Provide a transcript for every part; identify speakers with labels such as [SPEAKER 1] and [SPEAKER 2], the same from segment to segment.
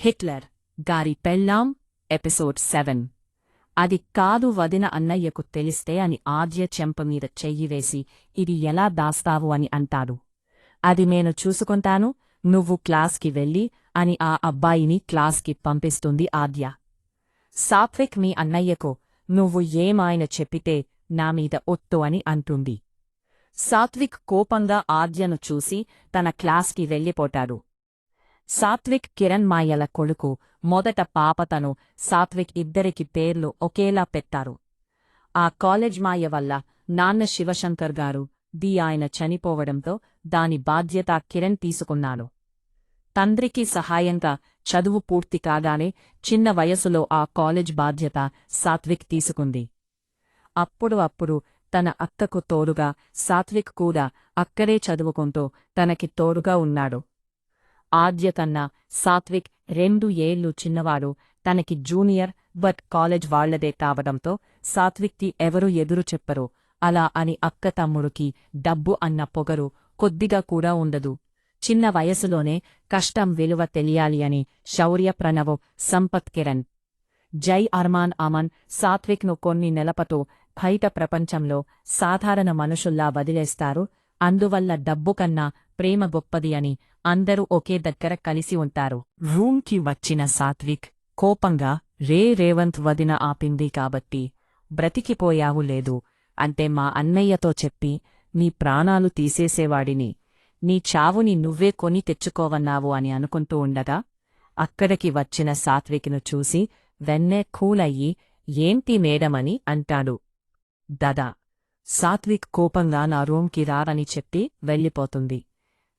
[SPEAKER 1] Hitler గారి పెళ్ళాం episode 7. అది కాదు వదిన అన్నయ్యకు తెలిస్తే అని ఆద్య చెంపమీద చెయ్యివేసి ఇది ఎలా దాస్తావు అని అంటాడు. అది నేను చూసుకుంటాను, నువ్వు క్లాస్కి వెళ్ళి అని ఆ అబ్బాయిని క్లాస్కి పంపిస్తుంది ఆద్య. సాత్విక్ మీ అన్నయ్యకు నువ్వు ఏమాయన చెప్పితే నామీద ఒట్టు అని అంటుంది. సాత్విక్ కోపంగా ఆద్యను చూసి తన క్లాస్కి వెళ్ళిపోతాడు. సాత్విక్ కిరణ్ మాయల కొడుకు, మొదట పాపతను సాత్విక్ ఇద్దరికి పేర్లు ఒకేలా పెట్టారు. ఆ కాలేజ్ మాయ వల్ల నాన్న శివశంకర్ గారు ఆయన చనిపోవడంతో దాని బాధ్యత కిరణ్ తీసుకున్నాడు. తండ్రికి సహాయంగా చదువు పూర్తి కాగానే చిన్న వయసులో ఆ కాలేజ్ బాధ్యత సాత్విక్ తీసుకుంది. అప్పుడు తన అక్కకు తోడుగా సాత్విక్ కూడా అక్కడే చదువుకుంటూ తనకి తోడుగా ఉన్నాడు. ఆద్య కన్నా సాత్విక్ 2 ఏళ్లు చిన్నవాడు. తనకి జూనియర్ బట్ కాలేజ్ వాళ్లదే కావడంతో సాత్విక్కి ఎవరూ ఎదురు చెప్పరు. అలా అని అక్క తమ్ముడికి డబ్బు అన్న పొగరు కొద్దిగా కూడా ఉండదు. చిన్న వయసులోనే కష్టం విలువ తెలియాలి అని శౌర్య, ప్రణవ్, సంపత్, కిరణ్, జై, అర్మాన్, అమన్ సాత్విక్ను కొన్ని నెలపతో బయట ప్రపంచంలో సాధారణ మనుషుల్లా వదిలేస్తారు. అందువల్ల డబ్బు కన్నా ప్రేమ గొప్పది అని అందరూ ఒకే దగ్గర కలిసి ఉంటారు. రూమ్కి వచ్చిన సాత్విక్ కోపంగా రేవంత్ వదిన ఆపింది కాబట్టి బ్రతికిపోయావు, లేదు అంటే మా అన్నయ్యతో చెప్పి నీ ప్రాణాలు తీసేసేవాడిని, నీ చావుని నువ్వే కొని తెచ్చుకోవన్నావు అని అనుకుంటూ ఉండగా అక్కడికి వచ్చిన సాత్విక్ను చూసి వెన్నే కూలయ్యి ఏంటి మేడమని అంటాడు. దదా సాత్విక్ కోపంగా నా రూమ్కి రారని చెప్పి వెళ్ళిపోతుంది.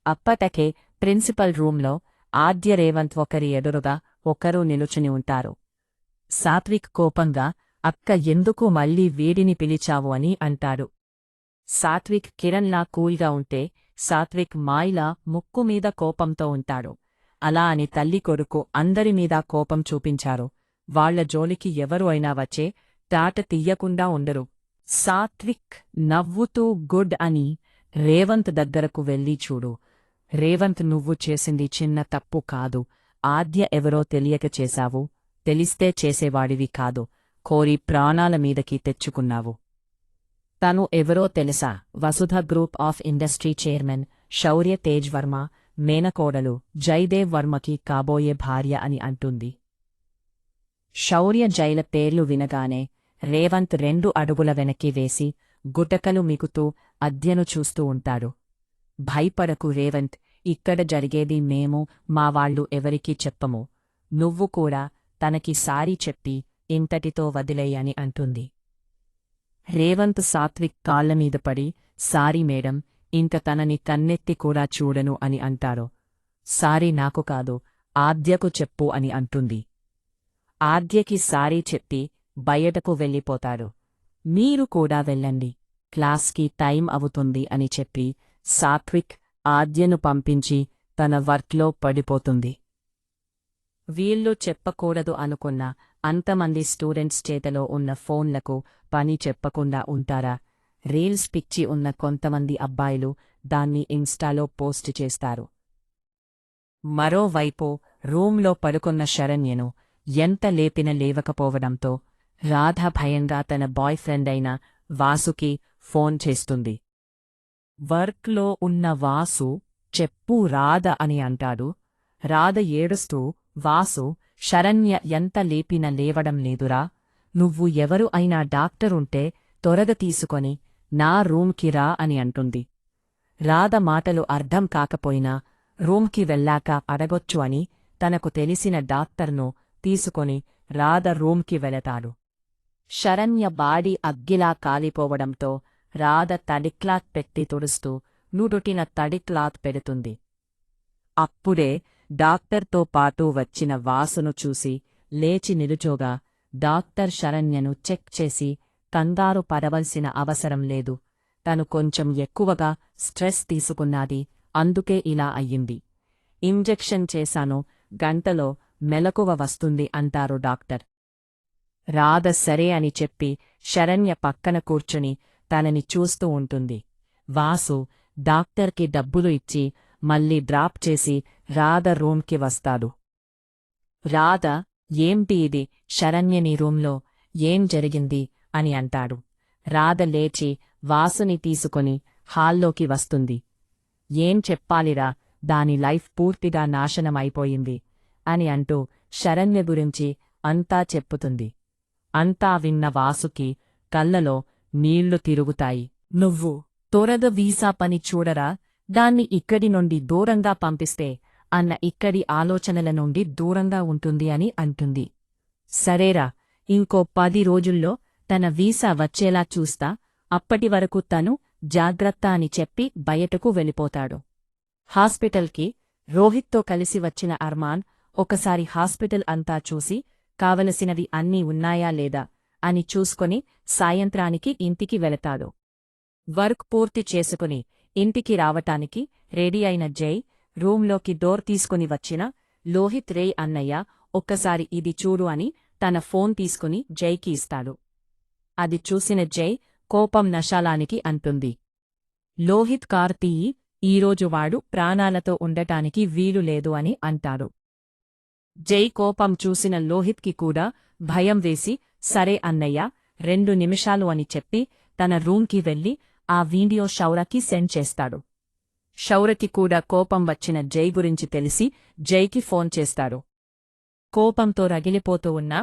[SPEAKER 1] అప్పటకే ప్రిన్సిపల్ రూంలో ఆద్య, రేవంత్ ఒకరి ఎదురుగా ఒకరు నిలుచుని ఉంటారు. సాత్విక్ కోపంగా అక్క ఎందుకు మళ్ళీ వీడిని పిలిచావు అని అంటాడు. సాత్విక్ కిరణ్లా కూల్గా ఉంటే సాత్విక్ మాయిలా ముక్కుమీద కోపంతో ఉంటాడు. అలా అని తల్లి కొడుకు అందరిమీదా కోపం చూపించారు. వాళ్ల జోలికి ఎవరు అయినా వచ్చే తాట తీయకుండా ఉండరు. సాత్విక్ నవ్వుతూ గుడ్ అని రేవంత్ దగ్గరకు వెళ్ళి చూడు రేవంత్, నువ్వు చేసింది చిన్న తప్పు కాదు. ఆద్య ఎవరో తెలియక చేశావు, తెలిస్తే చేసేవాడివి కాదు, కోరి ప్రాణాల మీదకి తెచ్చుకున్నావు. తను ఎవరో తెలుసా? వసుధ గ్రూప్ ఆఫ్ ఇండస్ట్రీ చైర్మన్ శౌర్య తేజ్ వర్మ మేనకోడలు జయదేవ్ వర్మకి కాబోయే భార్య అని అంటుంది. శౌర్య, జైల పేర్లు వినగానే రేవంత్ 2 అడుగుల వెనక్కి వేసి గుటకలు మిగుతూ అద్యను చూస్తూ ఉంటాడు. భయపడకు రేవంత్, ఇక్కడ జరిగేది మేము మా వాళ్ళు ఎవరికీ చెప్పము. నువ్వు కూడా తనకి సారీ చెప్పి ఇంతటితో వదిలేయని అంటుంది. రేవంత్ సాత్విక్ కాళ్లమీద పడి సారీ మేడం, ఇంక తనని కన్నెత్తి కూడా చూడను అని అంటాడు. సారీ నాకు కాదు, ఆద్యకు చెప్పు అని అంటుంది. ఆద్యకి సారీ చెప్పి బయటకు వెళ్ళిపోతాడు. మీరు కూడా వెళ్ళండి, క్లాస్కి టైం అవుతుంది అని చెప్పి సాత్విక్ ఆద్యను పంపించి తన వర్క్లో పడిపోతుంది. వీళ్ళు చెప్పకూడదు అనుకున్న అంతమంది స్టూడెంట్స్ చేతలో ఉన్న ఫోన్లకు పని చెప్పకుండా ఉంటారా? రీల్స్ పిచ్చి ఉన్న కొంతమంది అబ్బాయిలు దాన్ని ఇన్స్టాలో పోస్ట్ చేస్తారు. మరోవైపు రూంలో పడుకున్న శరణ్యను ఎంత లేపిన లేవకపోవడంతో రాధ భయంగా తన బాయ్ ఫ్రెండ్ అయిన వాసుకి ఫోన్ చేస్తుంది. వర్క్లో ఉన్న వాసు చెప్పు రాధ అని అంటాడు. రాధ ఏడుస్తూ, వాసు, శరణ్య ఎంత లేపిన లేవడం లేదురా, నువ్వు ఎవరు అయినా డాక్టరుంటే త్వరగా తీసుకొని నా రూమ్కి రా అని అంటుంది. రాధ మాటలు అర్థం కాకపోయినా రూమ్కి వెళ్ళాక అడగొచ్చు అని తనకు తెలిసిన డాక్టర్ను తీసుకొని రాధ రూమ్కి వెళతాడు. శరణ్య బాడీ అగ్గిలా కాలిపోవడంతో రాధ తడిక్లాత్ పెట్టి తుడుస్తూ నుదుటిన తడిక్లాత్ పెడుతుంది. అప్పుడే డాక్టర్తో పాటు వచ్చిన వాసును చూసి లేచి నిలుచోగా డాక్టర్ శరణ్యను చెక్ చేసి కంగారు పడవలసిన అవసరం లేదు, తను కొంచెం ఎక్కువగా స్ట్రెస్ తీసుకున్నది, అందుకే ఇలా అయ్యింది. ఇంజెక్షన్ చేశాను, గంటలో మెలకువ వస్తుంది అంటారు డాక్టర్. రాధ సరే అని చెప్పి శరణ్య పక్కన కూర్చుని తనని చూస్తూ ఉంటుంది. వాసు డాక్టర్కి డబ్బులు ఇచ్చి మళ్ళీ డ్రాప్ చేసి రాధ రూమ్కి వస్తాడు. రాధ, ఏంటి ఇది, శరణ్య నీ రూంలో ఏం జరిగింది అని అంటాడు. రాధ లేచి వాసుని తీసుకొని హాల్లోకి వస్తుంది. ఏం చెప్పాలిరా, దాని లైఫ్ పూర్తిగా నాశనమైపోయింది అని అంటూ శరణ్య గురించి అంతా చెప్పుతుంది. అంతా విన్న వాసుకి కళ్ళలో నీళ్లు తిరుగుతాయి. నువ్వు త్వరగా వీసా పని చూడరా, దాన్ని ఇక్కడి నుండి దూరంగా పంపిస్తే అన్న ఇక్కడి ఆలోచనల నుండి దూరంగా ఉంటుంది అని అంటుంది. సరేరా, ఇంకో 10 రోజుల్లో తన వీసా వచ్చేలా చూస్తా, అప్పటివరకు తను జాగ్రత్త అని చెప్పి బయటకు వెళ్ళిపోతాడు. హాస్పిటల్కి రోహిత్తో కలిసి వచ్చిన అర్మాన్ ఒకసారి హాస్పిటల్ అంతా చూసి కావలసినవి అన్నీ ఉన్నాయా లేదా అని చూసుకొని సాయంత్రానికి ఇంటికి వెళతాడు. వర్క్ పూర్తి చేసుకుని ఇంటికి రావటానికి రెడీ అయిన జై రూంలోకి డోర్ తీసుకుని వచ్చిన లోహిత్, రే అన్నయ్య, ఒక్కసారి ఇది చూడు అని తన ఫోన్ తీసుకుని జైకి ఇస్తాడు. అది చూసిన జై కోపం నశాలానికి అంటుంది. లోహిత్ కార్ తీయి, ఈరోజు వాడు ప్రాణాలతో ఉండటానికి వీలు లేదు అని అంటాడు. జై కోపం చూసిన లోహిత్కి కూడా భయం వేసి, సరే అన్నయ్య, 2 నిమిషాలు అని చెప్పి తన రూంకి వెళ్ళి ఆ వీడియో శౌరకి సెండ్ చేస్తాడు. శౌరకి కూడా కోపం వచ్చిన జై గురించి తెలిసి జైకి ఫోన్ చేస్తాడు. కోపంతో రగిలిపోతూ ఉన్న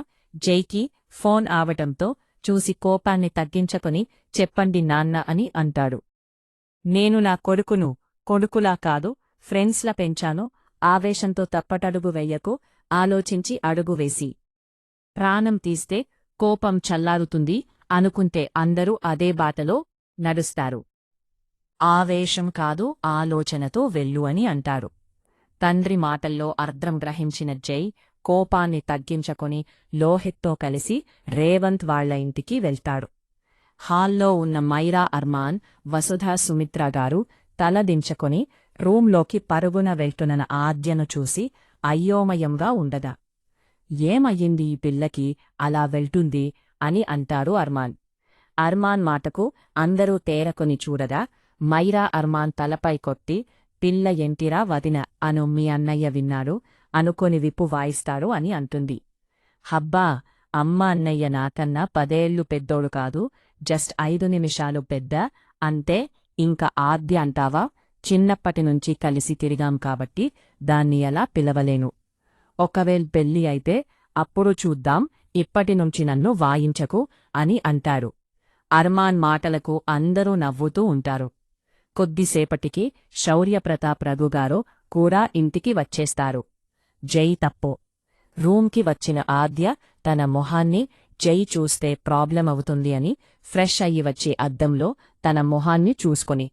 [SPEAKER 1] జైకి ఫోన్ ఆవటంతో చూసి కోపాన్ని తగ్గించుకొని చెప్పండి నాన్న అని అంటాడు. నేను నా కొడుకును కొడుకులా కాదు ఫ్రెండ్స్లా పెంచాను, ఆవేశంతో తప్పటడుగు వెయ్యకు, ఆలోచించి అడుగు వేసి ప్రాణం తీస్తే కోపం చల్లారుతుంది అనుకుంటే అందరూ అదే బాటలో నడుస్తారు. ఆవేశం కాదు ఆలోచనతో వెళ్ళు అని అంటారు. తండ్రి మాటల్లో అర్థం గ్రహించిన జై కోపాన్ని తగ్గించుకొని లోహిత్తో కలిసి రేవంత్ వాళ్ల ఇంటికి వెళ్తాడు. హాల్లో ఉన్న మైరా, అర్మాన్, వసుధ, సుమిత్ర గారు తలదించుకొని రూంలోకి పరుగున వెళ్తున్న ఆద్యను చూసి అయోమయంగా ఉండదా. ఏమయ్యింది ఈ పిల్లకి, అలా వెళ్తుంది అని అంటారు అర్మాన్. అర్మాన్ మాటకు అందరూ తేరకొని చూడగా మైరా అర్మాన్ తలపై కొట్టి, పిల్ల ఎంటిరా వదిన అను మీ అన్నయ్య విన్నాడు అనుకొని విప్పు వాయిస్తాడు అని అంటుంది. హబ్బా, అమ్మ అన్నయ్య నాకన్నా 10 ఏళ్లు పెద్దోడు కాదు, జస్ట్ 5 నిమిషాలు పెద్ద అంతే, ఇంకా ఆద్య అంటావా, చిన్నప్పటినుంచి కలిసి తిరిగాం కాబట్టి దాన్ని ఎలా పిలవలేను. ఒకవేళ పెళ్ళి అయితే అప్పుడు చూద్దాం, ఇప్పటినుంచి నన్ను వాయించకు అని అంటారు. అర్మాన్ మాటలకు అందరూ నవ్వుతూ ఉంటారు. కొద్దిసేపటికి శౌర్యప్రతాప్ రఘుగారు కూడా ఇంటికి వచ్చేస్తారు. జై తప్పో. రూంకి వచ్చిన ఆద్య తన మొహాన్ని జై చూస్తే ప్రాబ్లం అవుతుంది అని ఫ్రెష్ అయ్యి వచ్చే అద్దంలో తన మొహాన్ని చూసుకొని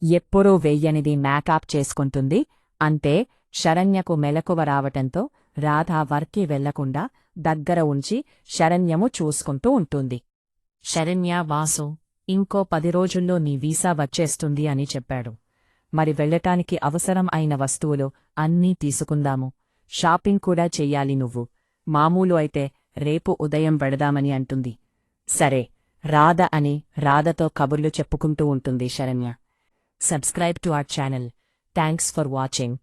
[SPEAKER 1] ఎప్పుడూ వెయ్యనిది మేకప్ చేసుకుంటుంది. అంటే శరణ్యకు మెలకువ రావటంతో రాధ వర్కి వెళ్లకుండా దగ్గర ఉంచి శరణ్యము చూసుకుంటూ ఉంటుంది. శరణ్య, వాసు, ఇంకో 10 రోజుల్లో నీ వీసా వచ్చేస్తుంది అని చెప్పాడు. మరి వెళ్ళటానికి అవసరం అయిన వస్తువులు అన్నీ తీసుకుందాము, షాపింగ్ కూడా చెయ్యాలి నువ్వు. మామూలు అయితే రేపు ఉదయం వెడదామని అంటుంది. సరే రాధ అని రాధతో కబుర్లు చెప్పుకుంటూ ఉంటుంది Saranya. Subscribe to our channel. Thanks for watching.